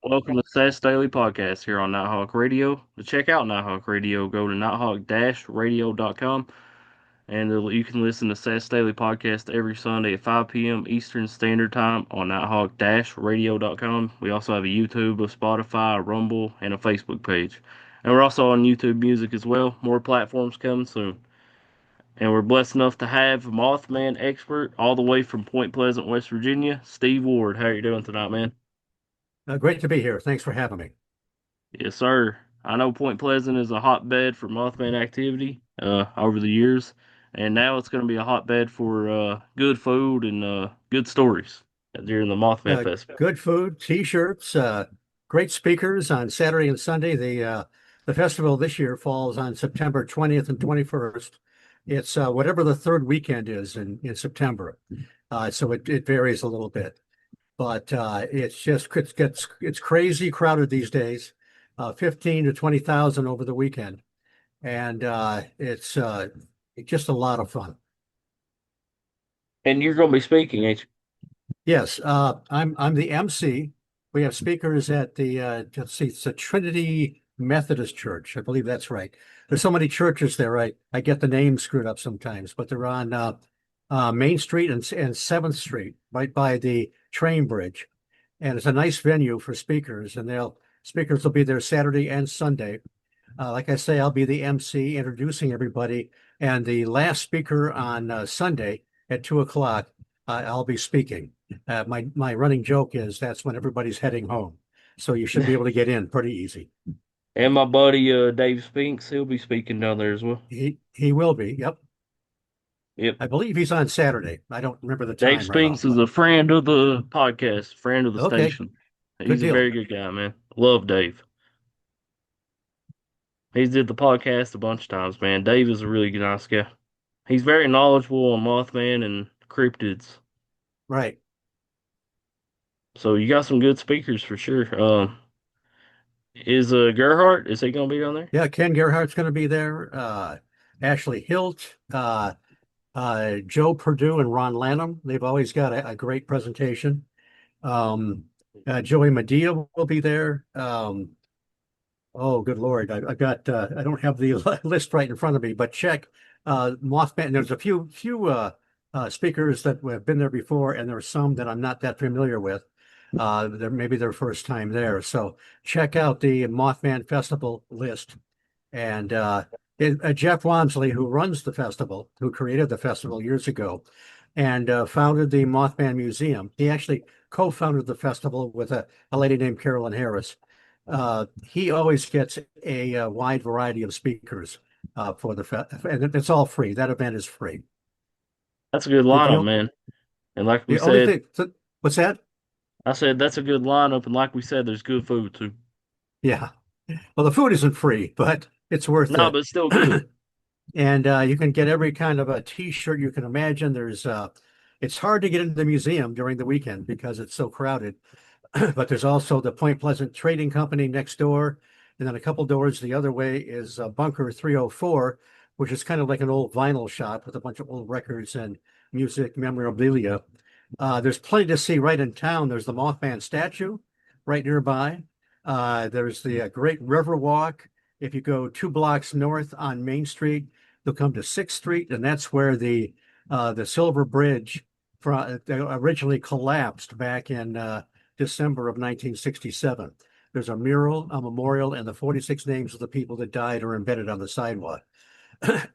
Welcome to Seth's Daily Podcast here on Nighthawk Radio. To check out Nighthawk Radio, go to nighthawk-radio.com and you can listen to Seth's Daily Podcast every Sunday at 5 p.m. Eastern Standard Time on nighthawk-radio.com. We also have a YouTube, a Spotify, a Rumble, and a Facebook page. And we're also on YouTube Music as well. More platforms coming soon. And we're blessed enough to have Mothman expert all the way from Point Pleasant, West Virginia, Steve Ward. How are you doing tonight, man? Great to be here. Thanks for having me. Yes, sir. I know Point Pleasant is a hotbed for Mothman activity over the years, and now it's going to be a hotbed for good food and good stories during the Mothman Festival. Good food, t-shirts, great speakers on Saturday and Sunday. The festival this year falls on September 20th and 21st. It's whatever the third weekend is in September. So it varies a little bit. But it's crazy crowded these days. 15 to 20,000 over the weekend. And it's just a lot of fun. And you're going to be speaking, ain't you? Yes, I'm the MC. We have speakers at the let's see, it's the Trinity Methodist Church. I believe that's right. There's so many churches there. I get the names screwed up sometimes, but they're on Main Street and 7th Street, right by the train bridge. And it's a nice venue for speakers, and they'll speakers will be there Saturday and Sunday. Like I say, I'll be the MC introducing everybody, and the last speaker on Sunday at 2 o'clock, I'll be speaking. My running joke is that's when everybody's heading home, so you should be able to get in pretty easy. And my buddy Dave Spinks, he'll be speaking down there as well. He will be. Yep, Yep. I believe he's on Saturday. I don't remember the Dave time right Spinks off, is but a friend of the podcast, friend of the okay, station. good He's a deal. very good guy, man. Love Dave. He's did the podcast a bunch of times, man. Dave is a really nice guy. He's very knowledgeable on Mothman and cryptids. Right. So you got some good speakers for sure. Is Gerhardt, is he gonna be down there? Yeah, Ken Gerhardt's going to be there. Ashley Hilt, Joe Perdue, and Ron Lanham. They've always got a great presentation. Joey Medea will be there. Oh, good Lord. I've got, I don't have the list right in front of me, but check Mothman. There's a few speakers that have been there before, and there are some that I'm not that familiar with. They're maybe their first time there. So check out the Mothman Festival list. And Jeff Wamsley, who runs the festival, who created the festival years ago, and founded the Mothman Museum. He actually co-founded the festival with a lady named Carolyn Harris. He always gets a wide variety of speakers for and it's all free. That event is free. That's a good The, the, lineup, o- man. And like we the only said, thing, what's that? I said that's a good lineup, and like we said, there's good food too. Yeah. Well, the food isn't free, but it's worth No, it. but it's still good. And you can get every kind of a t-shirt you can imagine. It's hard to get into the museum during the weekend because it's so crowded. But there's also the Point Pleasant Trading Company next door. And then a couple doors the other way is Bunker 304, which is kind of like an old vinyl shop with a bunch of old records and music memorabilia. There's plenty to see right in town. There's the Mothman statue right nearby. There's the Great River Walk. If you go 2 blocks north on Main Street, you'll come to 6th Street, and that's where the Silver Bridge originally collapsed back in December of 1967. There's a mural, a memorial, and the 46 names of the people that died are embedded on the sidewalk.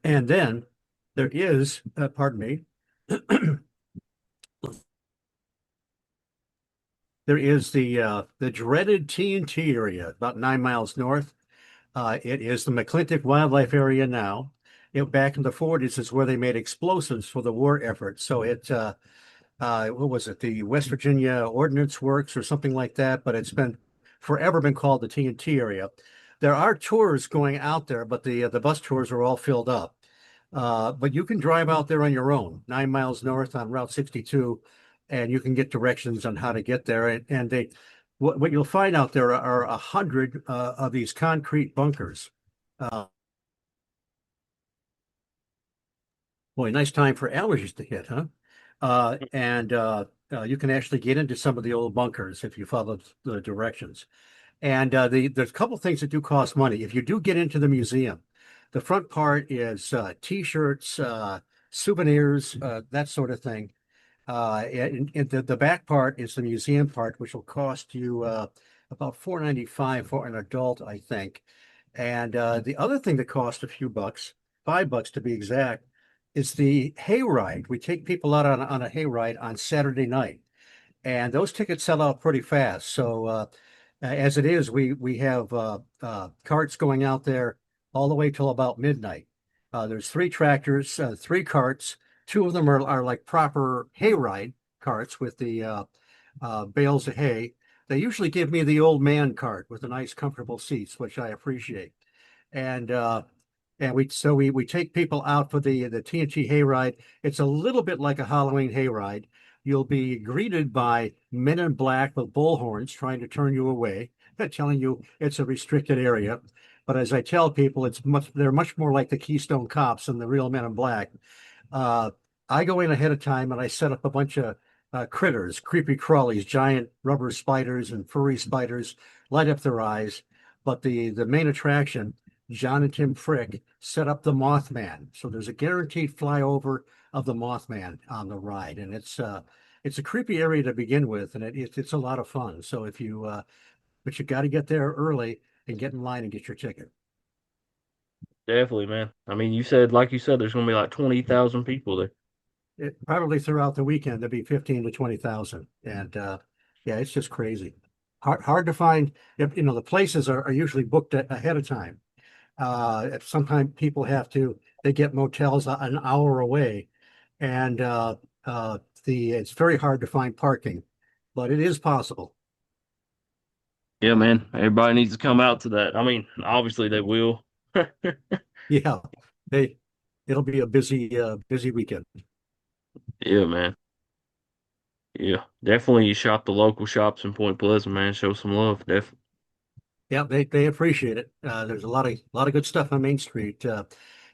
And then there is, pardon me, there is the dreaded TNT area, about 9 miles north. It is the McClintock Wildlife Area now. Back in the 40s is where they made explosives for the war effort. So what was it, the West Virginia Ordnance Works or something like that, but it's been forever been called the TNT area. There are tours going out there, but the bus tours are all filled up. But you can drive out there on your own, 9 miles north on Route 62, and you can get directions on how to get there. And what you'll find out there are 100 of these concrete bunkers. Uh, Boy, nice time for allergies to hit, huh? And You can actually get into some of the old bunkers if you follow the directions. And there's a couple things that do cost money. If you do get into the museum, the front part is t-shirts, souvenirs, that sort of thing. And the back part is the museum part, which will cost you about $4.95 for an adult, I think. And the other thing that costs a few bucks, $5 to be exact, is the hayride. We take people out on a hayride on Saturday night, and those tickets sell out pretty fast. So as it is, we have carts going out there all the way till about midnight. There's three tractors, three carts. Two of them are like proper hayride carts with the bales of hay. They usually give me the old man cart with the nice, comfortable seats, which I appreciate. And we take people out for the TNT hayride. It's a little bit like a Halloween hayride. You'll be greeted by men in black with bullhorns trying to turn you away, telling you it's a restricted area. But as I tell people, they're much more like the Keystone Cops than the real men in black. Uh, I go in ahead of time and I set up a bunch of critters, creepy crawlies, giant rubber spiders and furry spiders, light up their eyes. But the main attraction, John and Tim Frick, set up the Mothman. So there's a guaranteed flyover of the Mothman on the ride, and it's a creepy area to begin with, and it's a lot of fun. So but you got to get there early and get in line and get your ticket. Definitely, man. I mean, like you said, there's gonna be like 20,000 people there. Probably throughout the weekend there'll be 15 to 20,000, and yeah, it's just crazy. Hard to find. The places are usually booked ahead of time. Sometimes people they get motels an hour away, and it's very hard to find parking, but it is possible. Yeah, man. Everybody needs to come out to that. I mean, obviously they will. Yeah, they it'll be a busy weekend. Yeah, man. Yeah, definitely shop the local shops in Point Pleasant, man. Show some love. Definitely. Yeah, they appreciate it. There's a lot of good stuff on Main Street.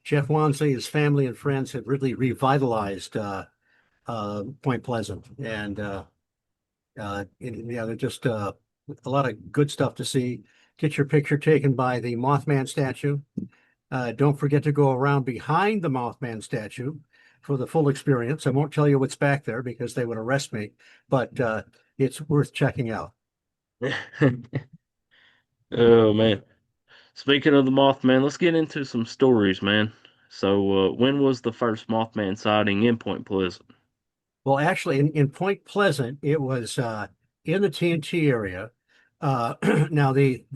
Jeff Wansley, his family and friends have really revitalized Point Pleasant, and yeah, they're just a lot of good stuff to see. Get your picture taken by the Mothman statue. Don't forget to go around behind the Mothman statue for the full experience. I won't tell you what's back there because they would arrest me, but it's worth checking out. Oh man. Speaking of the Mothman, let's get into some stories, man. So, when was the first Mothman sighting in Point Pleasant? Well, actually, in Point Pleasant, it was in the TNT area. Now, if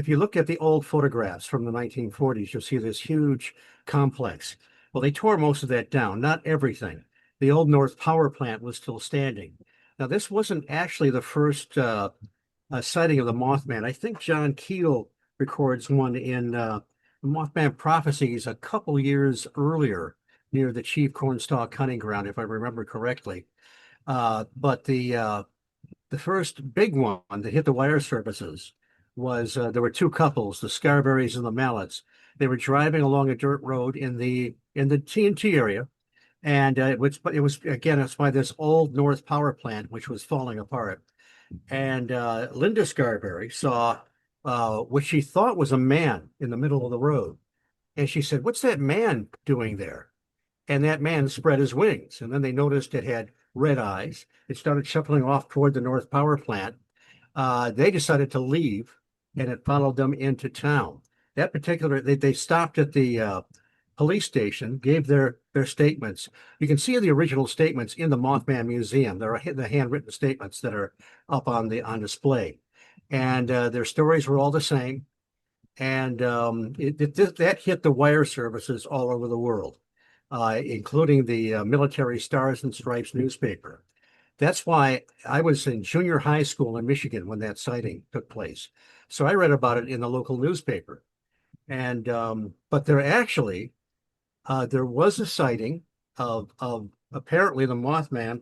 you look at the old photographs from the 1940s, you'll see this huge complex. Well, they tore most of that down, not everything. The old North Power Plant was still standing. Now, this wasn't actually the first sighting of the Mothman. I think John Keel records one in Mothman Prophecies a couple years earlier near the Chief Cornstalk hunting ground, if I remember correctly. But the first big one that hit the wire services was there were two couples, the Scarberries and the Mallets. They were driving along a dirt road in the TNT area, and it was again it's by this old North Power Plant which was falling apart. And Linda Scarberry saw what she thought was a man in the middle of the road, and she said, "What's that man doing there?" And that man spread his wings, and then they noticed it had red eyes. It started shuffling off toward the North Power Plant. They decided to leave, and it followed them into town. They stopped at the police station, gave their statements. You can see the original statements in the Mothman Museum. There are the handwritten statements that are up on display, and their stories were all the same. And that hit the wire services all over the world, including the Military Stars and Stripes newspaper. That's why I was in junior high school in Michigan when that sighting took place. So I read about it in the local newspaper. And but there was a sighting of apparently the Mothman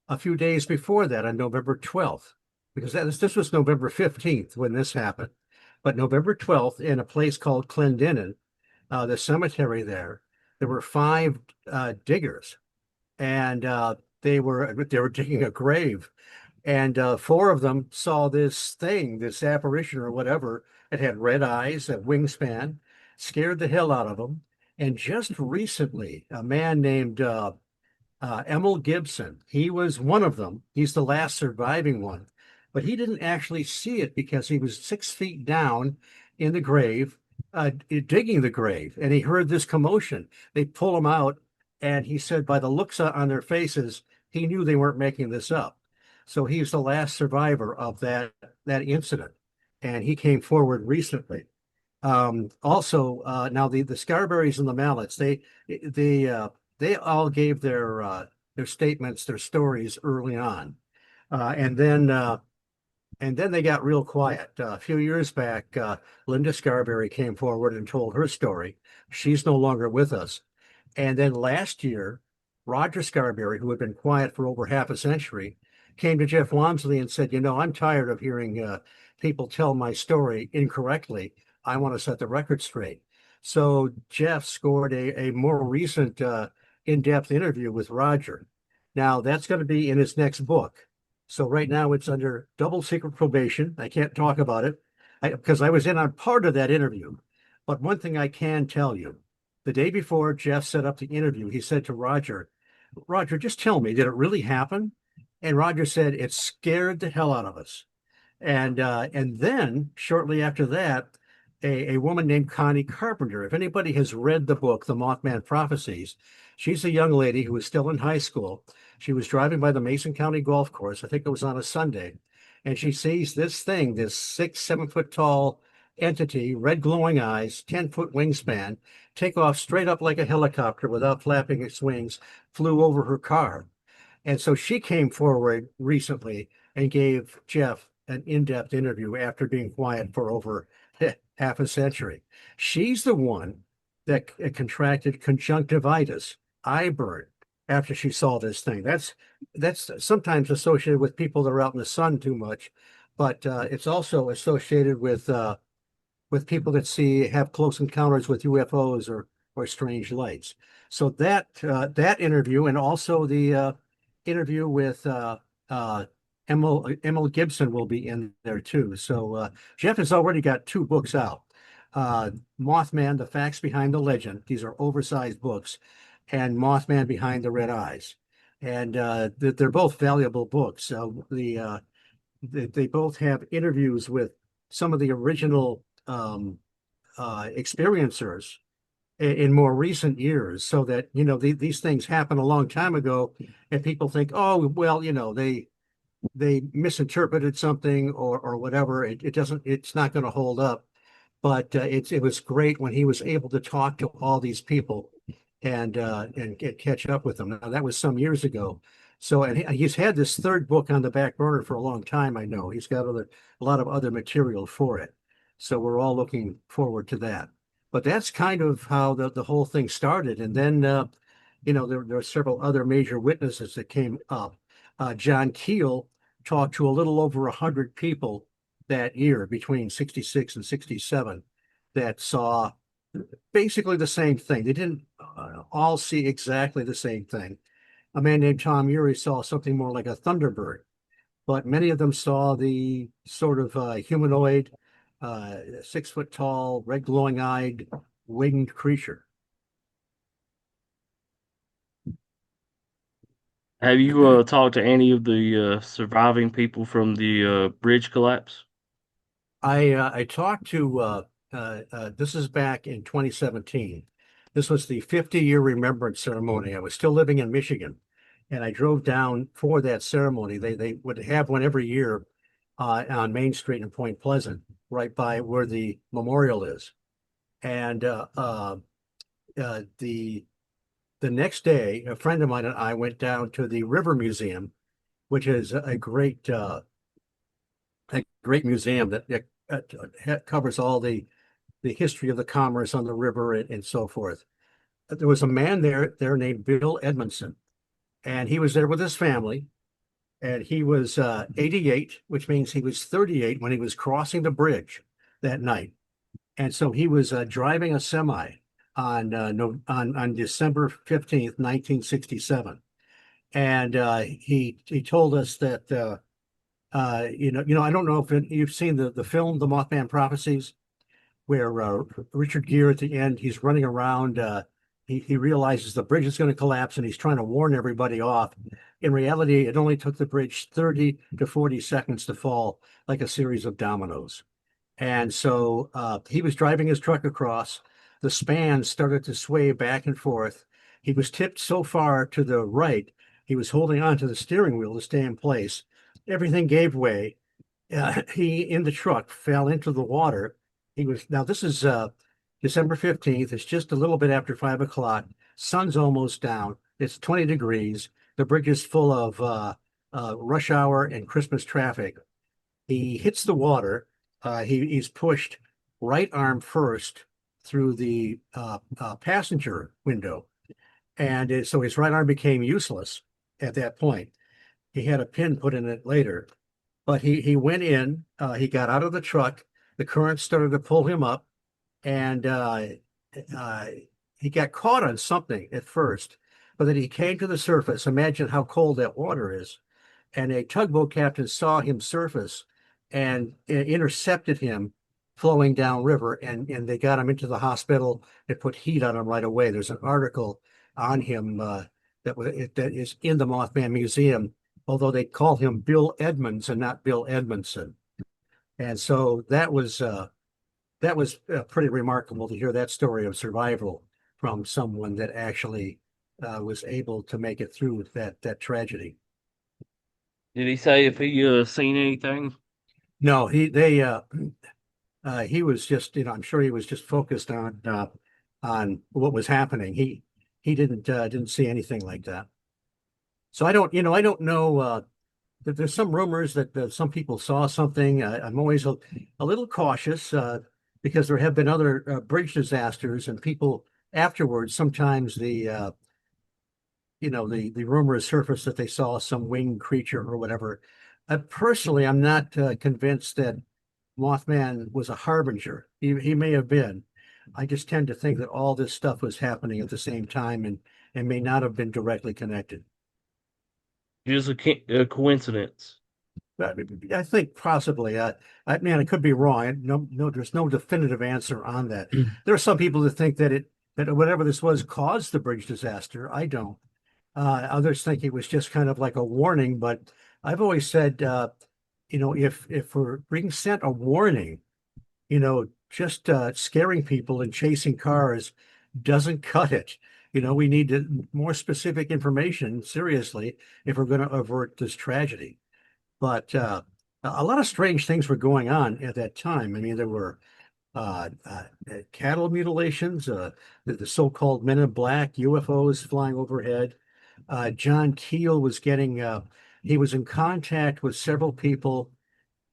a few days before that on November 12th, because this was November 15th when this happened. But November 12th in a place called Clendenin, the cemetery there were five diggers, and they were digging a grave, and four of them saw this thing, this apparition or whatever. It had red eyes, a wingspan, scared the hell out of them. And just recently, a man named Emil Gibson. He was one of them. He's the last surviving one, but he didn't actually see it because he was 6 feet down in the grave, digging the grave, and he heard this commotion. They pull him out, and he said by the looks on their faces, he knew they weren't making this up. So he's the last survivor of that incident, and he came forward recently. Also, now the Scarberries and the Mallets, they they all gave their statements, their stories early on, uh, and then uh, and then they got real quiet. A few years back, Linda Scarberry came forward and told her story. She's no longer with us. And then last year, Roger Scarberry, who had been quiet for over half a century, came to Jeff Wamsley and said, I'm tired of hearing people tell my story incorrectly. I want to set the record straight. So Jeff scored a more recent in-depth interview with Roger. Now, that's going to be in his next book. So right now it's under double secret probation. I can't talk about it because I was in on part of that interview. But one thing I can tell you, the day before Jeff set up the interview, he said to Roger, Roger, just tell me, did it really happen? And Roger said, it scared the hell out of us. And then shortly after that, a woman named Connie Carpenter. If anybody has read the book, The Mothman Prophecies, she's a young lady who was still in high school. She was driving by the Mason County Golf Course. I think it was on a Sunday. And she sees this thing, this 6, 7 foot tall entity, red glowing eyes, 10-foot wingspan, take off straight up like a helicopter without flapping its wings, flew over her car. And so she came forward recently and gave Jeff an in-depth interview after being quiet for over half a century. She's the one that contracted conjunctivitis, eye burn, after she saw this thing. That's sometimes associated with people that are out in the sun too much, but it's also associated with people that have close encounters with UFOs or strange lights. So that interview and also the interview with Emil Gibson will be in there too. So Jeff has already got two books out. Mothman, The Facts Behind the Legend. These are oversized books, and Mothman Behind the Red Eyes. And they're both valuable books. They both have interviews with some of the original experiencers in more recent years, so that these things happened a long time ago, and people think, oh well, they misinterpreted something or whatever. It's not going to hold up. But it was great when he was able to talk to all these people and catch up with them. Now that was some years ago. So and he's had this third book on the back burner for a long time. I know he's got a lot of other material for it. So we're all looking forward to that. But that's kind of how the whole thing started. And then there are several other major witnesses that came up. John Keel talked to a little over 100 people that year between 66 and 67 that saw basically the same thing. They didn't all see exactly the same thing. A man named Tom Urey saw something more like a thunderbird, but many of them saw the sort of humanoid, 6 foot tall, red glowing eyed, winged creature. Have you talked to any of the surviving people from the bridge collapse? I talked to this is back in 2017. This was the 50-year remembrance ceremony. I was still living in Michigan, and I drove down for that ceremony. They would have one every year on Main Street in Point Pleasant, right by where the memorial is. And the next day, a friend of mine and I went down to the River Museum, which is a great museum that covers all the history of the commerce on the river and so forth. There was a man there named Bill Edmondson, and he was there with his family. And he was 88, which means he was 38 when he was crossing the bridge that night. And so he was driving a semi on December 15th, 1967. And he told us that I don't know if you've seen the film The Mothman Prophecies, where Richard Gere at the end, he's running around. He realizes the bridge is going to collapse and he's trying to warn everybody off. In reality, it only took the bridge 30 to 40 seconds to fall like a series of dominoes. And so he was driving his truck across. The span started to sway back and forth. He was tipped so far to the right, he was holding on to the steering wheel to stay in place. Everything gave way. He in the truck fell into the water. He was now this is December 15th. It's just a little bit after 5 o'clock. Sun's almost down. It's 20 degrees. The bridge is full of rush hour and Christmas traffic. He hits the water. He's pushed right arm first through the passenger window. And so his right arm became useless at that point. He had a pin put in it later, but he went in. He got out of the truck. The current started to pull him up, and uh, he got caught on something at first, but then he came to the surface. Imagine how cold that water is. And a tugboat captain saw him surface and intercepted him flowing downriver, and they got him into the hospital. They put heat on him right away. There's an article on him that is in the Mothman Museum, although they call him Bill Edmonds and not Bill Edmondson. And so that was pretty remarkable to hear that story of survival from someone that actually was able to make it through that tragedy. Did he say if he seen anything? No, he was just, I'm sure he was just focused on what was happening. He didn't see anything like that. So I don't know. There's some rumors that some people saw something. I'm always a little cautious because there have been other bridge disasters, and people afterwards sometimes the rumor has surfaced that they saw some winged creature or whatever. Personally, I'm not convinced that Mothman was a harbinger. He may have been. I just tend to think that all this stuff was happening at the same time and may not have been directly connected. Just a coincidence. I think possibly. I could be wrong. No, there's no definitive answer on that. There are some people that think that whatever this was caused the bridge disaster. I don't. Others think it was just kind of like a warning. But I've always said, if we're being sent a warning, just scaring people and chasing cars doesn't cut it. We need more specific information, seriously, if we're going to avert this tragedy. But a lot of strange things were going on at that time. I mean, there were cattle mutilations, the so-called Men in Black, UFOs flying overhead. John Keel he was in contact with several people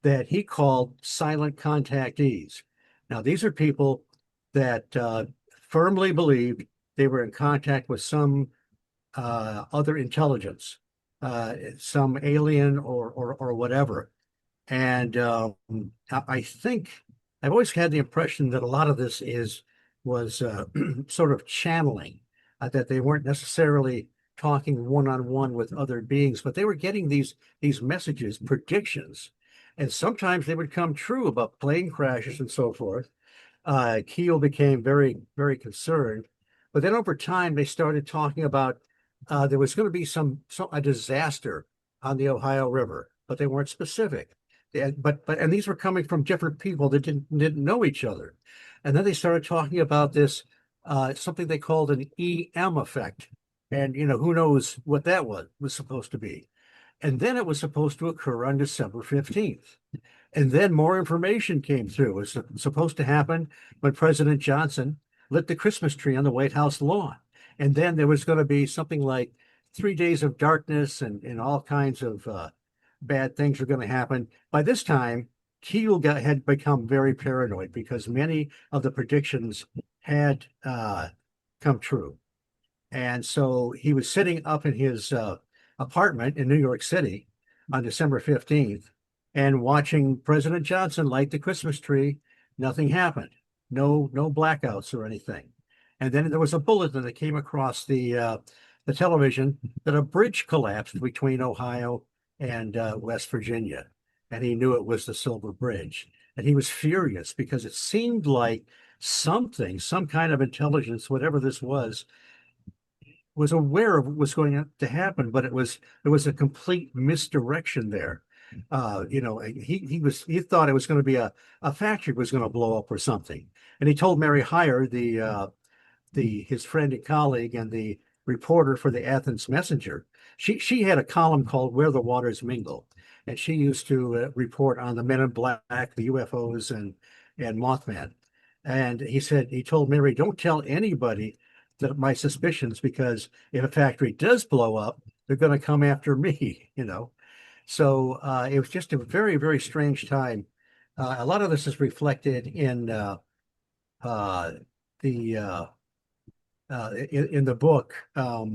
that he called silent contactees. Now, these are people that firmly believed they were in contact with some other intelligence, some alien or whatever. And I think I've always had the impression that a lot of this was sort of channeling, that they weren't necessarily talking one-on-one with other beings, but they were getting these messages, predictions, and sometimes they would come true about plane crashes and so forth. Keel became very, very concerned. But then over time, they started talking about there was going to be a disaster on the Ohio River, but they weren't specific. And these were coming from different people that didn't know each other. And then they started talking about this something they called an EM effect, and who knows what that was supposed to be. And then it was supposed to occur on December 15th. And then more information came through. It was supposed to happen when President Johnson lit the Christmas tree on the White House lawn. And then there was going to be something like 3 days of darkness and all kinds of bad things were going to happen. By this time, had become very paranoid because many of the predictions had come true. And so he was sitting up in his apartment in New York City on December 15th and watching President Johnson light the Christmas tree. Nothing happened. No blackouts or anything. And then there was a bulletin that came across the the television that a bridge collapsed between Ohio and West Virginia, and he knew it was the Silver Bridge. And he was furious because it seemed like something, some kind of intelligence, whatever this was aware of what was going to happen, but there was a complete misdirection there. He thought it was going to be a factory was going to blow up or something, and he told Mary Hyre, the his friend and colleague and the reporter for the Athens Messenger. She had a column called "Where the Waters Mingle," and she used to report on the Men in Black, the UFOs, and Mothman. And he told Mary, "Don't tell anybody that my suspicions, because if a factory does blow up, they're going to come after me." So it was just a very, very strange time. A lot of this is reflected uh, the in the book, uh,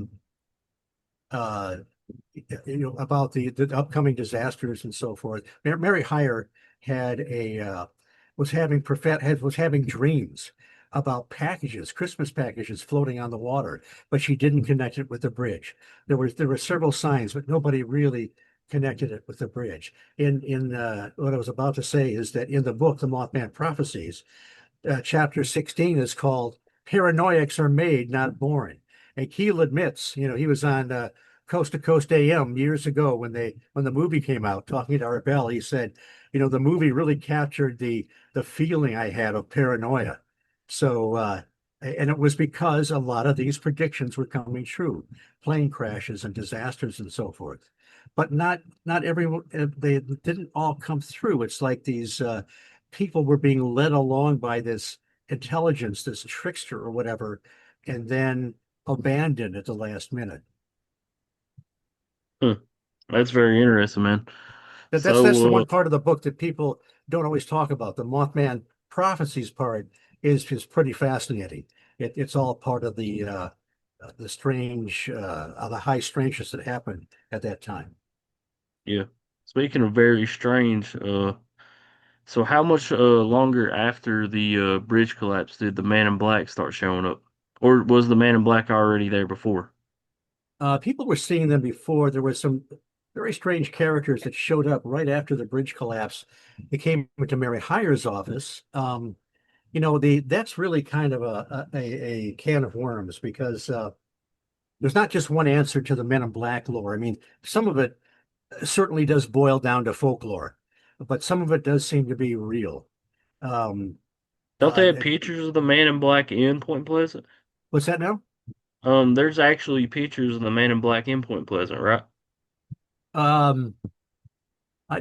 about the upcoming disasters and so forth. Mary Hyre had a was having dreams about packages, Christmas packages floating on the water, but she didn't connect it with the bridge. There were several signs, but nobody really connected it with the bridge. In What I was about to say is that in the book, The Mothman Prophecies, chapter 16 is called "Paranoiacs Are Made, Not Born." And Keel admits, he was on Coast to Coast AM years ago when the movie came out, talking to Art Bell. He said, the movie really captured the feeling I had of paranoia. So, and it was because a lot of these predictions were coming true, plane crashes and disasters and so forth. But not everyone, they didn't all come through. It's like these people were being led along by this intelligence, this trickster or whatever, and then abandoned at the last minute. Hmm. That's very interesting, man. That's the So, one part of the book that people don't always talk about. The Mothman prophecies part is pretty fascinating. It's all part of the strange, the high strangeness that happened at that time. yeah. Speaking of very strange, so how much longer after the bridge collapse did the Man in Black start showing up, or was the Man in Black already there before? People were seeing them before. There were some very strange characters that showed up right after the bridge collapse. They came into Mary Hyre's office. The that's really kind of a can of worms, because there's not just one answer to the Men in Black lore. I mean, some of it certainly does boil down to folklore, but some of it does seem to be real. Um, Don't they have it- pictures of the Man in Black in Point Pleasant? what's that now? There's actually pictures of the Man in Black in Point Pleasant, right? Um,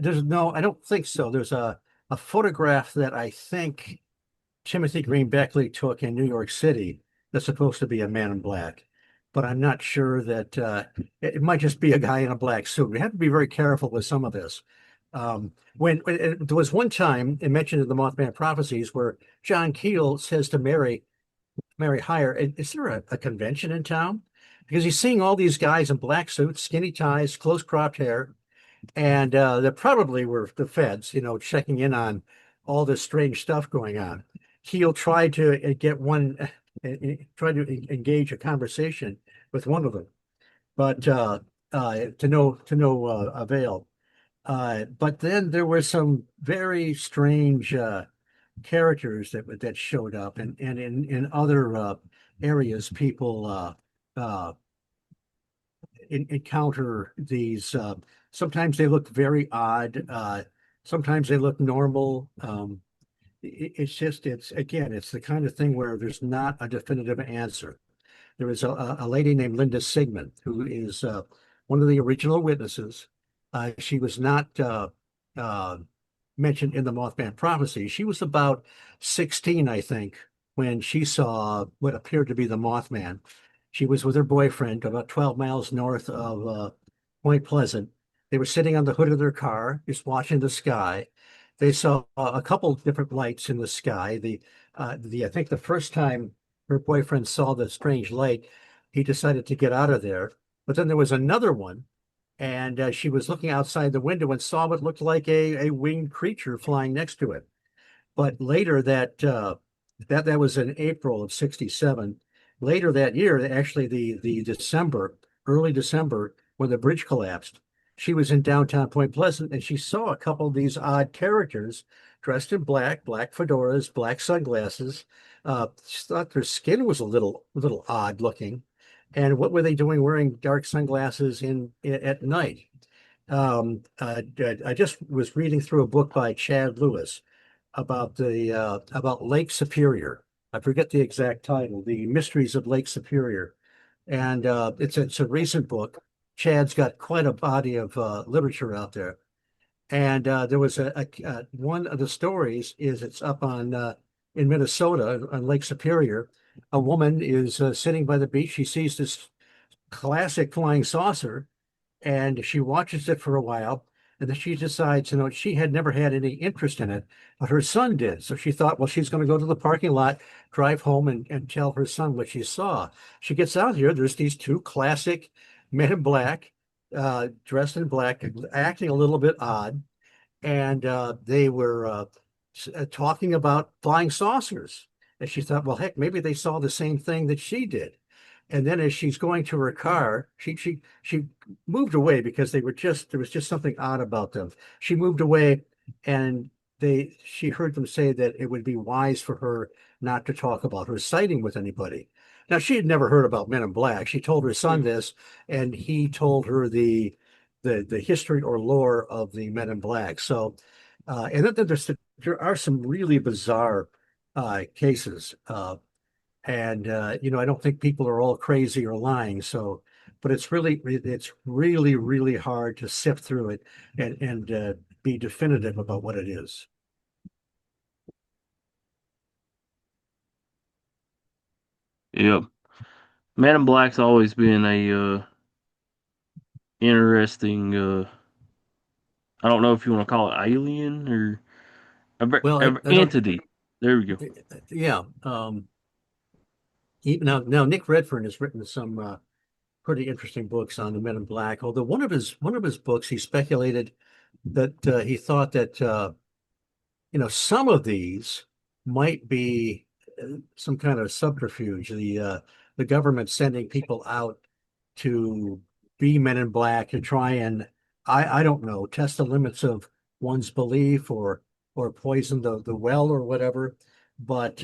there's no, I don't think so. There's a photograph that I think Timothy Green Beckley took in New York City that's supposed to be a man in black, but I'm not sure that it might just be a guy in a black suit. We have to be very careful with some of this. There was one time it mentioned in the Mothman Prophecies where John Keel says to Mary Hyre, "Is there a convention in town?" Because he's seeing all these guys in black suits, skinny ties, close cropped hair, and they probably were the feds, checking in on all this strange stuff going on. Keel tried to tried to engage a conversation with one of them, but to no avail. But then there were some very strange characters that showed up, and in other areas, people encounter these. Sometimes they look very odd. Sometimes they look normal. It's again, it's the kind of thing where there's not a definitive answer. There was a lady named Linda Sigmund, who is one of the original witnesses. She was not uh, mentioned in the Mothman prophecy. She was about 16, I think, when she saw what appeared to be the Mothman. She was with her boyfriend about 12 miles north of Point Pleasant. They were sitting on the hood of their car, just watching the sky. They saw a couple different lights in the sky. I think the first time her boyfriend saw the strange light, he decided to get out of there. But then there was another one, and she was looking outside the window and saw what looked like a winged creature flying next to it. But later that was in April of '67. Later that year, actually the December, early December when the bridge collapsed. She was in downtown Point Pleasant and she saw a couple of these odd characters dressed in black, black fedoras, black sunglasses. She thought their skin was a little odd looking. And what were they doing wearing dark sunglasses in at night? I just was reading through a book by Chad Lewis about Lake Superior. I forget the exact title, The Mysteries of Lake Superior, and it's a recent book. Chad's got quite a body of literature out there, and there was one of the stories is it's up on in Minnesota on Lake Superior. A woman is sitting by the beach. She sees this classic flying saucer and she watches it for a while. And then she decides, she had never had any interest in it, but her son did. So she thought, well, she's going to go to the parking lot, drive home, and tell her son what she saw. She gets out here. There's these two classic men in black, dressed in black, acting a little bit odd. And they were talking about flying saucers. And she thought, well, heck, maybe they saw the same thing that she did. And then as she's going to her car, she moved away because there was just something odd about them. She moved away and she heard them say that it would be wise for her not to talk about her sighting with anybody. Now she had never heard about Men in Black. She told her son this, and he told her the history or lore of the Men in Black. So and then there are some really bizarre cases. And I don't think people are all crazy or lying. So, but it's really hard to sift through it and be definitive about what it is. Yep. Man in Black's always been a interesting. I don't know if you want to call it alien or Well, a I don't. entity. There we go. Yeah. Now Nick Redfern has written some pretty interesting books on the Men in Black. Although one of his books, he speculated that he thought that some of these might be some kind of subterfuge. The government sending people out to be Men in Black to try and I don't know, test the limits of one's belief or poison the well or whatever. But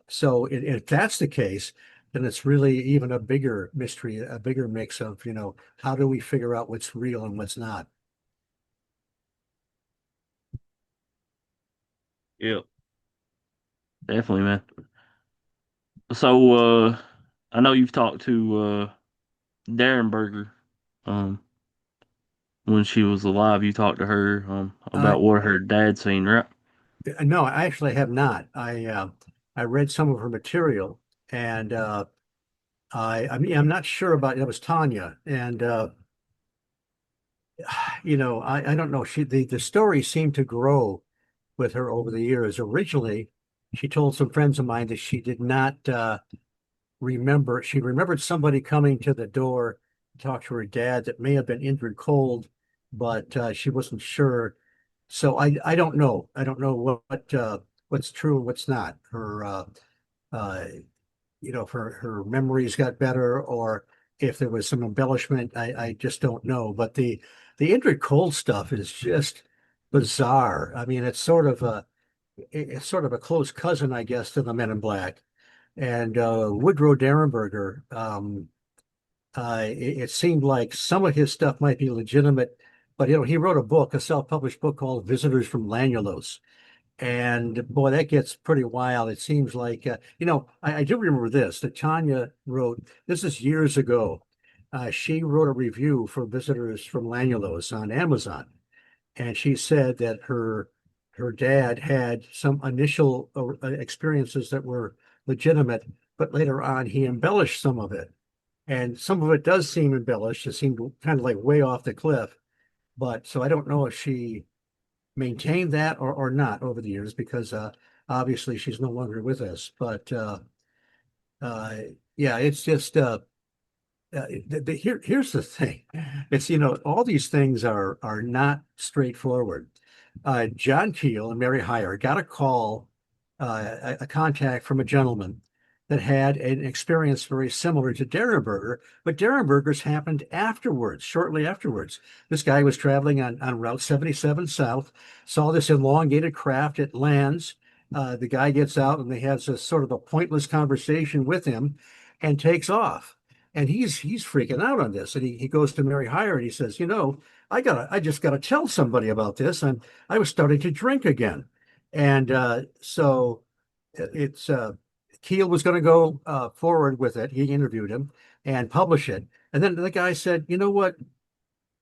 so if that's the case, then it's really even a bigger mystery, a bigger mix of, how do we figure out what's real and what's not? Yep. Definitely, man. So, I know you've talked to Darren Berger, um, when she was alive. You talked to her Uh, about what her dad seen, right? no, I actually have not. I read some of her material, and I'm not sure about it was Tanya, and I don't know. The story seemed to grow with her over the years. Originally, she told some friends of mine that she did not remember. She remembered somebody coming to the door to talk to her dad that may have been Indrid Cold, but she wasn't sure. So I don't know. I don't know what's true and what's not. Uh, if her memories got better or if there was some embellishment. I just don't know. But the Indrid Cold stuff is just bizarre. I mean, it's sort of a close cousin, I guess, to the Men in Black. And Woodrow Derenberger, it seemed like some of his stuff might be legitimate, but he wrote a self-published book called Visitors from Lanulos. And boy, that gets pretty wild. It seems like, I do remember this, that Tanya wrote, this is years ago. She wrote a review for Visitors from Lanulos on Amazon. And she said that her dad had some initial experiences that were legitimate, but later on he embellished some of it. And some of it does seem embellished. It seemed kind of like way off the cliff. But so I don't know if she maintained that or not over the years because obviously she's no longer with us. But uh, yeah, it's just here's the thing. It's all these things are not straightforward. John Keel and Mary Hyre got a call, a contact from a gentleman that had an experience very similar to Derenberger, but Derenberger's happened afterwards, shortly afterwards. This guy was traveling on Route 77 South, saw this elongated craft. It lands. The guy gets out and they have this sort of a pointless conversation with him and takes off. And he's freaking out on this. And he goes to Mary Hyre and he says, I just gotta tell somebody about this. I was starting to drink again. And so it's Keel was going to go forward with it. He interviewed him and publish it. And then the guy said, "You know what?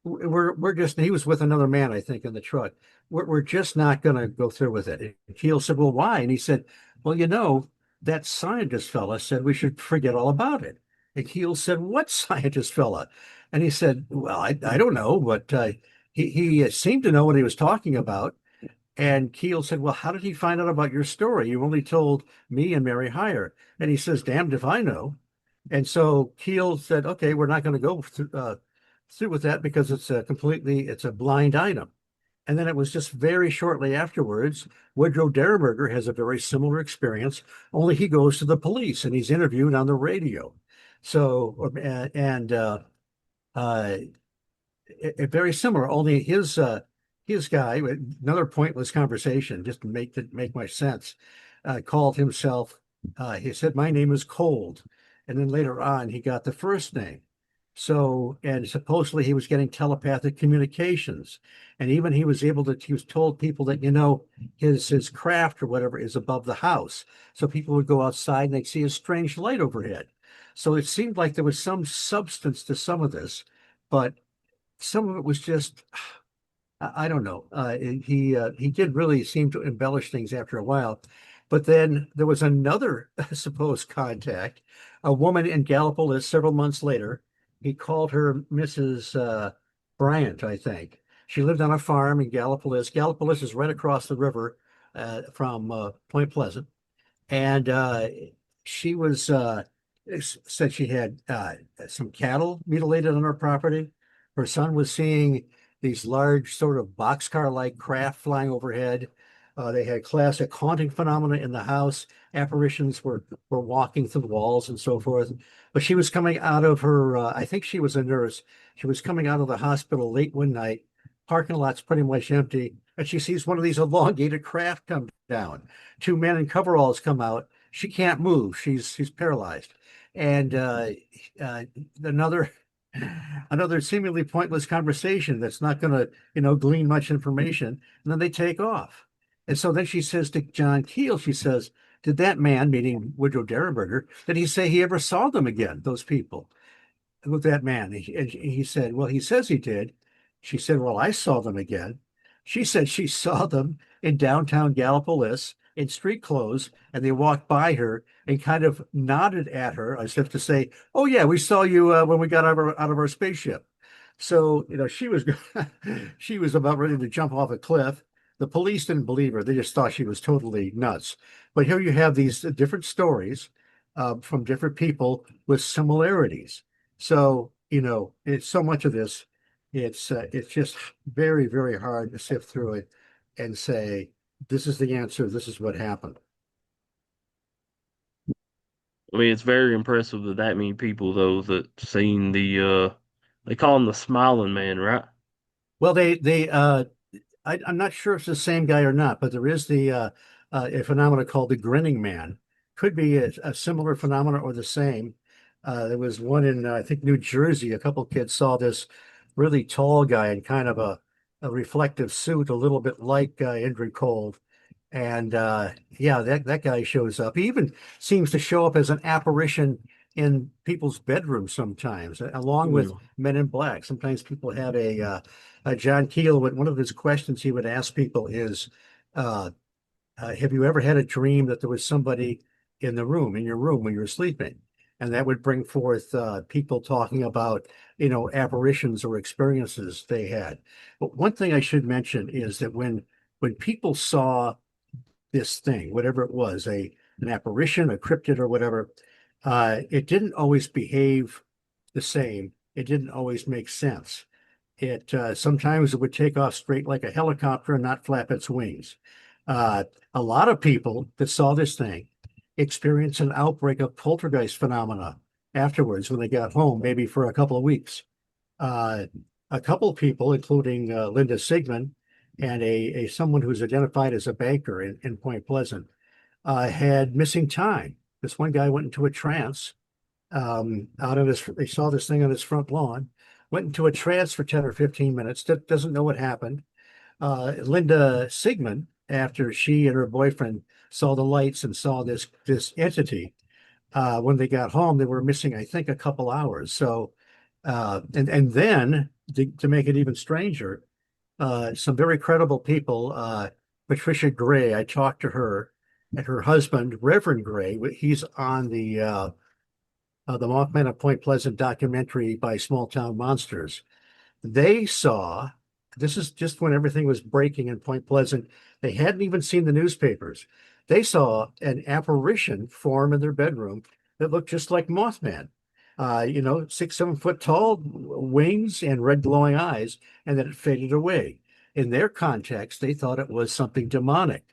We're just." He was with another man, I think, in the truck. We're just not going to go through with it. And Keel said, "Well, why?" And he said, "Well, that scientist fella said we should forget all about it." And Keel said, "What scientist fella?" And he said, "Well, I don't know, but he seemed to know what he was talking about." And Keel said, "Well, how did he find out about your story? You only told me and Mary Hyre." And he says, "Damned if I know." And so Keel said, "Okay, we're not going to go through with that because it's a blind item." And then it was just very shortly afterwards, Woodrow Derenberger has a very similar experience, only he goes to the police and he's interviewed on the radio. So, and uh, very similar. Only his guy, another pointless conversation, just to make my sense, called himself. He said, "My name is Cold," and then later on he got the first name. So, and supposedly he was getting telepathic communications, and even he was able to. He was told people that his craft or whatever is above the house, so people would go outside and they'd see a strange light overhead. So it seemed like there was some substance to some of this, but some of it was just I don't know. He did really seem to embellish things after a while, but then there was another supposed contact, a woman in Gallipolis several months later. He called her Mrs. Bryant, I think. She lived on a farm in Gallipolis. Gallipolis is right across the river from Point Pleasant, and she was said she had some cattle mutilated on her property. Her son was seeing these large sort of boxcar-like craft flying overhead. They had classic haunting phenomena in the house. Apparitions were walking through the walls and so forth. But she was coming out of her, I think she was a nurse. She was coming out of the hospital late one night. Parking lot's pretty much empty, and she sees one of these elongated craft come down. Two men in coveralls come out. She can't move. She's paralyzed. And uh, another another seemingly pointless conversation that's not going to, glean much information. And then they take off. And so then she says to John Keel, she says, "Did that man," meaning Woodrow Derenberger, did he say he ever saw them again, those people, with that man?" And he said, "Well, he says he did." She said, "Well, I saw them again." She said she saw them in downtown Gallipolis in street clothes, and they walked by her and kind of nodded at her as if to say, "Oh yeah, we saw you when we got out of our spaceship." So, she was she was about ready to jump off a cliff. The police didn't believe her. They just thought she was totally nuts. But here you have these different stories from different people with similarities. So, it's so much of this. It's just very, very hard to sift through it and say, this is the answer, this is what happened. I mean, it's very impressive that many people though that seen they call him the Smiling Man, right? Well, I'm not sure if it's the same guy or not, but there is a phenomena called the grinning man. Could be a similar phenomena or the same. There was one in, I think, New Jersey. A couple kids saw this really tall guy in kind of a reflective suit, a little bit like Indrid Cold. And yeah, that guy shows up. He even seems to show up as an apparition in people's bedrooms sometimes, along with Hmm. Men in Black. Sometimes people have John Keel. One of his questions he would ask people is, uh, "Have you ever had a dream that there was somebody in the room, in your room when you were sleeping?" And that would bring forth people talking about, apparitions or experiences they had. But one thing I should mention is that when people saw this thing, whatever it was, an apparition, a cryptid, or whatever, it didn't always behave the same. It didn't always make sense. It sometimes it would take off straight like a helicopter and not flap its wings. Uh, a lot of people that saw this thing experienced an outbreak of poltergeist phenomena afterwards when they got home, maybe for a couple of weeks. Uh, a couple of people, including Linda Sigmund and a someone who's identified as a banker in Point Pleasant, had missing time. This one guy went into a trance out of his. They saw this thing on his front lawn, went into a trance for 10 or 15 minutes. Doesn't know what happened. Linda Sigmund, after she and her boyfriend saw the lights and saw this entity, when they got home, they were missing, I think, a couple hours. So, and then to make it even stranger, some very credible people, Patricia Gray, I talked to her, and her husband, Reverend Gray, he's on the Mothman of Point Pleasant documentary by Small Town Monsters. They saw, this is just when everything was breaking in Point Pleasant. They hadn't even seen the newspapers. They saw an apparition form in their bedroom that looked just like Mothman. 6, 7 foot tall, wings and red glowing eyes, and then it faded away. In their context, they thought it was something demonic.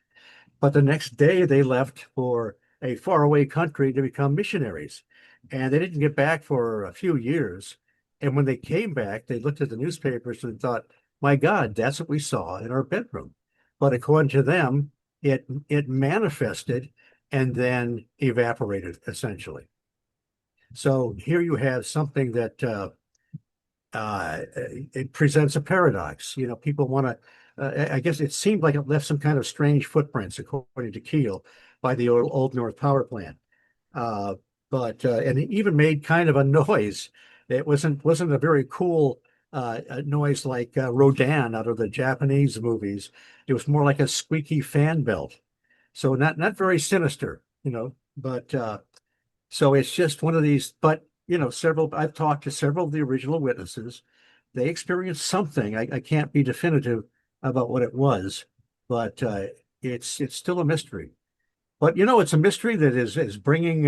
But the next day, they left for a faraway country to become missionaries. And they didn't get back for a few years. And when they came back, they looked at the newspapers and thought, my God, that's what we saw in our bedroom. But according to them, it manifested and then evaporated, essentially. So here you have something that it presents a paradox. People want to. I guess it seemed like it left some kind of strange footprints, according to Keel, by the Old North Power Plant. Uh, but and it even made kind of a noise. It wasn't a very cool noise like Rodan out of the Japanese movies. It was more like a squeaky fan belt. So not very sinister, But so it's just one of these. But several. I've talked to several of the original witnesses. They experienced something. I can't be definitive about what it was, but it's still a mystery. But it's a mystery that is bringing.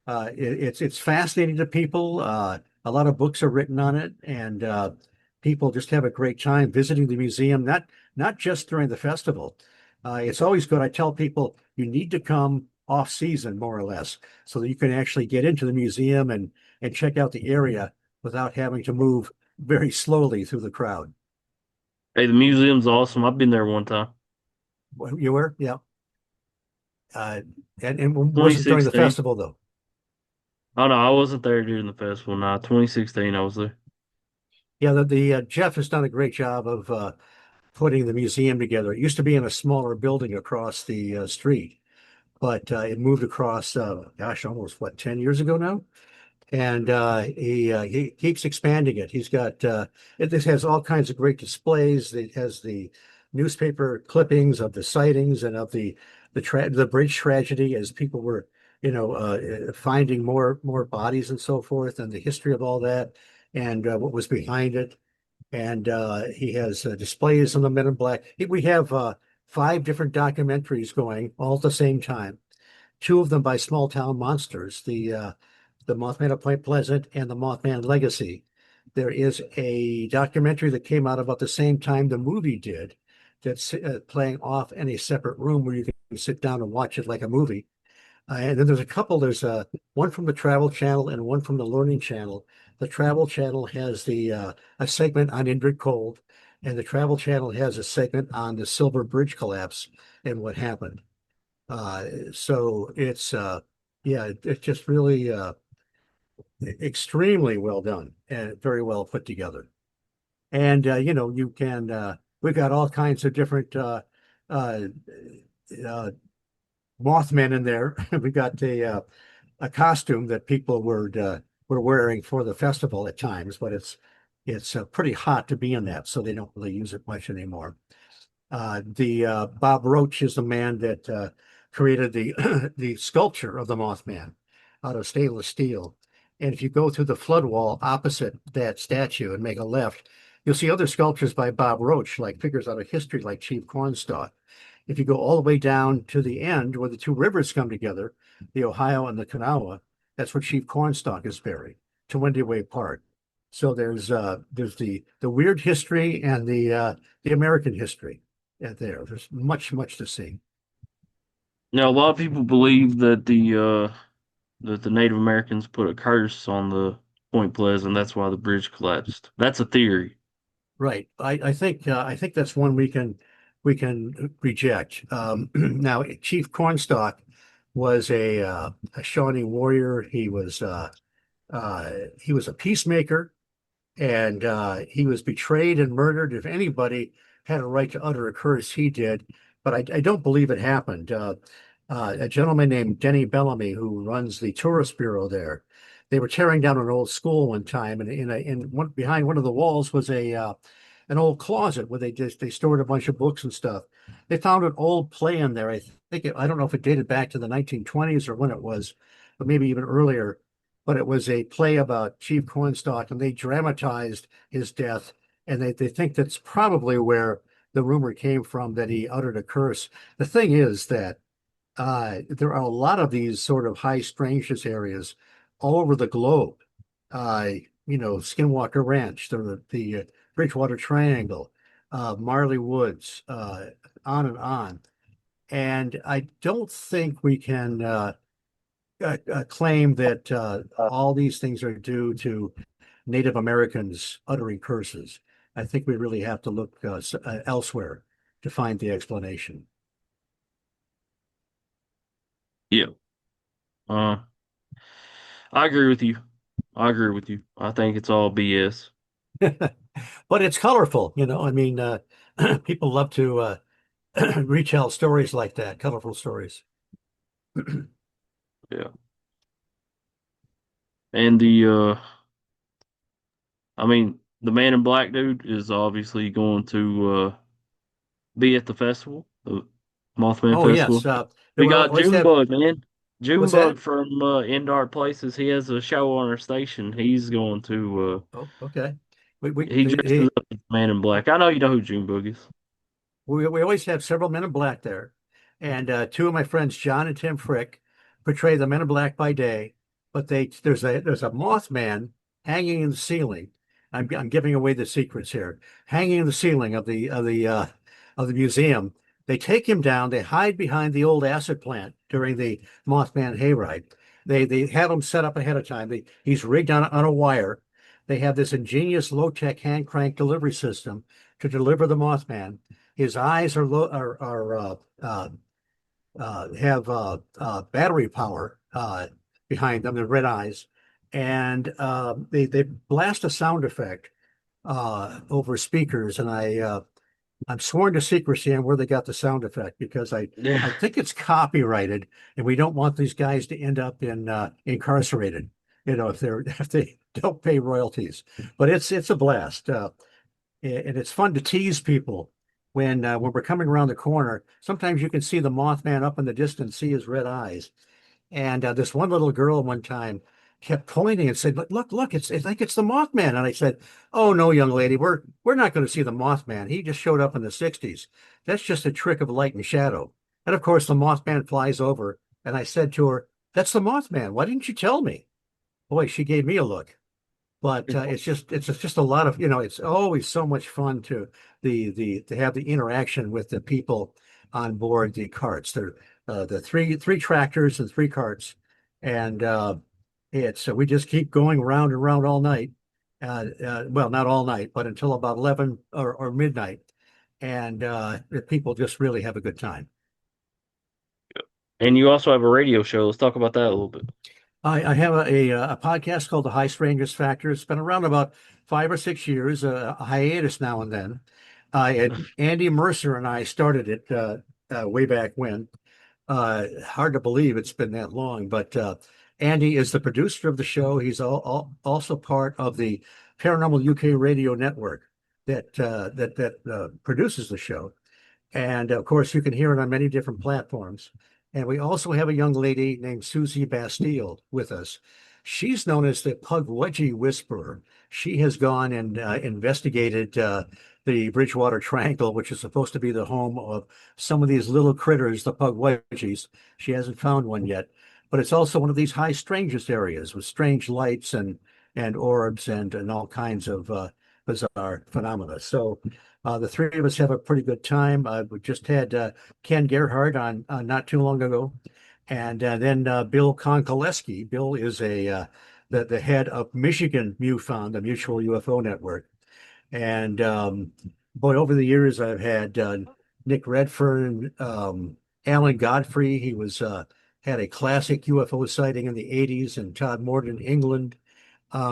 It's fascinating to people. A lot of books are written on it, and people just have a great time visiting the museum. Not just during the festival. It's always good. I tell people you need to come off season, more or less, so that you can actually get into the museum and check out the area without having to move very slowly through the crowd. Hey, the museum's awesome. I've been there one time. You were, yeah. Uh, and it wasn't during the 2016. festival though. Oh no, I wasn't there during the festival. Nah, 2016 I was there. Yeah, the Jeff has done a great job of putting the museum together. It used to be in a smaller building across the street, but it moved across, gosh, almost what, 10 years ago now? And he keeps expanding it. He's got this has all kinds of great displays. It has the newspaper clippings of the sightings and of the bridge tragedy as people were, finding more bodies and so forth, and the history of all that and what was behind it. And he has displays on the Men in Black. We have 5 different documentaries going all at the same time. 2 of them by Small Town Monsters, the Mothman of Point Pleasant and the Mothman Legacy. There is a documentary that came out about the same time the movie did, that's playing off in a separate room where you can sit down and watch it like a movie. And then there's a couple. There's one from the Travel Channel and one from the Learning Channel. The Travel Channel has a segment on Indrid Cold, and the Travel Channel has a segment on the Silver Bridge collapse and what happened. So it's just really extremely well done and very well put together. And you can we've got all kinds of different uh, uh, Mothman in there. We got a costume that people were wearing for the festival at times, but it's pretty hot to be in that, so they don't really use it much anymore. The Bob Roach is the man that created the the sculpture of the Mothman out of stainless steel. And if you go through the flood wall opposite that statue and make a left, you'll see other sculptures by Bob Roach, like figures out of history, like Chief Cornstalk. If you go all the way down to the end where the 2 rivers come together, the Ohio and the Kanawha, that's where Chief Cornstalk is buried, to Windy Way Park. So there's the weird history and the American history there. There's much to see. Now, a lot of people believe that the Native Americans put a curse on the Point Pleasant. That's why the bridge collapsed. That's a theory. Right. I think that's one we can reject. Now, Chief Cornstalk was a Shawnee warrior. He was a peacemaker, and he was betrayed and murdered. If anybody had a right to utter a curse, he did. But I don't believe it happened. A gentleman named Denny Bellamy, who runs the tourist bureau there, they were tearing down an old school one time, and behind one of the walls was a an old closet where they stored a bunch of books and stuff. They found an old play in there. I don't know if it dated back to the 1920s or when it was, but maybe even earlier, but it was a play about Chief Cornstalk, and they dramatized his death. And they think that's probably where the rumor came from that he uttered a curse. The thing is that there are a lot of these sort of high strangeness areas all over the globe. Uh, Skinwalker Ranch, the Bridgewater Triangle, Marley Woods, on and on. And I don't think we can claim that all these things are due to Native Americans uttering curses. I think we really have to look elsewhere to find the explanation. Yeah. Uh, I agree with you. I agree with you. I think it's all BS. But it's colorful, I mean, people love to retell stories like that, colorful stories. Yeah. And I mean, the man in black dude is obviously going to be at the festival, the Mothman Oh, yes. Festival. They We will got always have, Junebug, man. what's Junebug that? from In Dark Places. He has a show on our station. He's going to Oh, okay. he dresses up as the man in black. I know you know who Junebug is. We always have several men in black there. And two of my friends, John and Tim Frick, portray the men in black by day, but there's a Mothman hanging in the ceiling. I'm giving away the secrets here. Hanging in the ceiling of the museum. They take him down, they hide behind the old acid plant during the Mothman hayride. They have him set up ahead of time. He's rigged on a wire. They have this ingenious low-tech hand crank delivery system to deliver the Mothman. His eyes have battery power behind them, the red eyes, and they blast a sound effect over speakers. And I'm sworn to secrecy on where they got the sound effect because Yeah. I think it's copyrighted, and we don't want these guys to end up incarcerated. If they don't pay royalties. But it's a blast. And it's fun to tease people when we're coming around the corner. Sometimes you can see the Mothman up in the distance, see his red eyes. And this one little girl one time kept pointing and said, look, it's like it's the Mothman." And I said, "Oh no, young lady, we're not going to see the Mothman. He just showed up in the 60s. That's just a trick of light and shadow." And of course, the Mothman flies over, and I said to her, "That's the Mothman. Why didn't you tell me?" Boy, she gave me a look. But it's just a lot of, it's always so much fun the to have the interaction with the people on board the carts. They're the three tractors and three carts, and it's we just keep going round and round all night. Well, not all night, but until about 11 or midnight, and the people just really have a good time. And you also have a radio show. Let's talk about that a little bit. I have a podcast called The High Strangers Factor. It's been around about 5 or 6 years, a hiatus now and then. Andy Mercer and I started it way back when. Hard to believe it's been that long, but Andy is the producer of the show. He's also part of the Paranormal UK radio network that produces the show. And of course, you can hear it on many different platforms. And we also have a young lady named Susie Bastille with us. She's known as the Pugwudgie Whisperer. She has gone and investigated the Bridgewater Triangle, which is supposed to be the home of some of these little critters, the Pugwudgies. She hasn't found one yet, but it's also one of these high strangest areas with strange lights and orbs and all kinds of bizarre phenomena. So The three of us have a pretty good time. We just had Ken Gerhard on not too long ago, and then Bill Konkoleski. Bill is the head of Michigan MUFON, the Mutual UFO Network. And boy, over the years, I've had Nick Redfern, Alan Godfrey. He was had a classic UFO sighting in the 80s, and Todd Morton, England.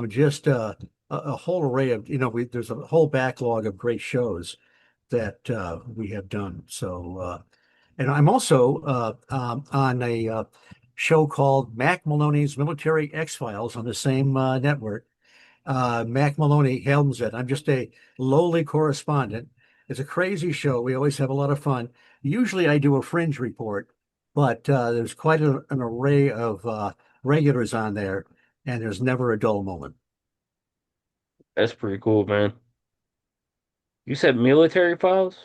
Just a whole array of, there's a whole backlog of great shows that we have done. So, and I'm also on a show called Mac Maloney's Military X-Files on the same network. Mac Maloney helms it. I'm just a lowly correspondent. It's a crazy show. We always have a lot of fun. Usually I do a fringe report, but there's quite an array of regulars on there, and there's never a dull moment. That's pretty cool, man. You said military files?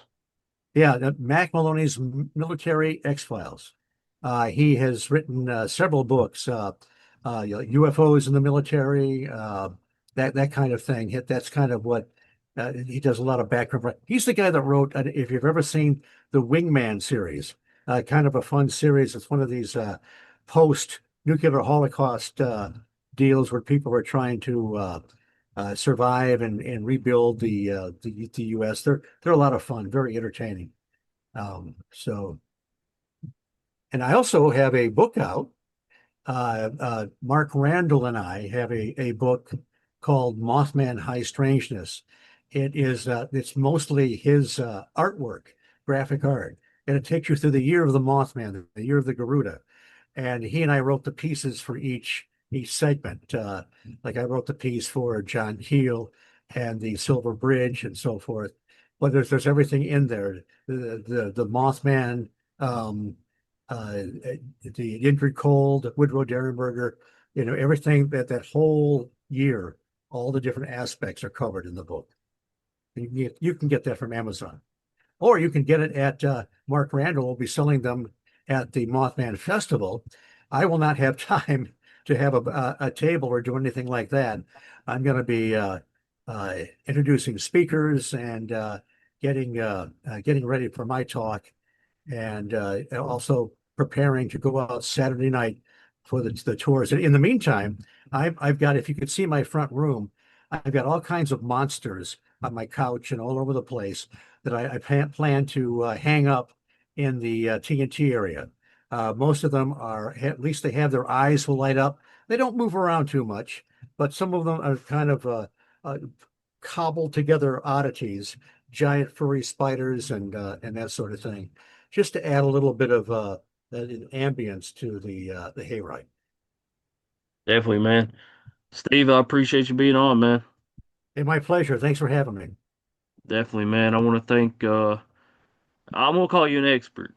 Yeah, Mac Maloney's Military X-Files. He has written several books, UFOs in the military, that kind of thing. That's kind of what he does a lot of background. He's the guy that wrote, if you've ever seen the Wingman series, kind of a fun series. It's one of these post-nuclear Holocaust deals where people are trying to survive and rebuild the U.S. They're a lot of fun, very entertaining. So, and I also have a book out. Mark Randall and I have a book called Mothman High Strangeness. It's mostly his artwork, graphic art, and it takes you through the year of the Mothman, the year of the Garuda, and he and I wrote the pieces for each segment. Like I wrote the piece for John Keel and the Silver Bridge and so forth. But there's everything in there. The Mothman, um, uh, the Indrid Cold, Woodrow Derenberger, everything that whole year, all the different aspects are covered in the book. You can get that from Amazon. Or you can get it at Mark Randall will be selling them at the Mothman Festival. I will not have time to have a table or do anything like that. I'm going to be introducing speakers and getting ready for my talk, and also preparing to go out Saturday night for the tours. And in the meantime, I've got, if you could see my front room, I've got all kinds of monsters on my couch and all over the place that I plan to hang up in the TNT area. Most of them are, at least they have their eyes will light up. They don't move around too much, but some of them are kind of uh, cobbled together oddities, giant furry spiders and that sort of thing, just to add a little bit of ambience to the hayride. Definitely, man. Steve, I appreciate you being on, man. Hey, my pleasure. Thanks for having me. Definitely, man. I want to thank, I'm gonna call you an expert.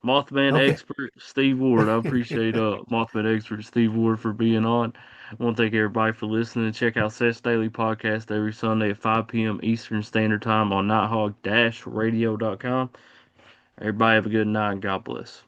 Mothman Okay. expert Steve Ward. I appreciate Mothman expert Steve Ward for being on. I want to thank everybody for listening. Check out Seth's Daily Podcast every Sunday at 5 p.m. Eastern Standard Time on nighthawk-radio.com. Everybody have a good night and God bless.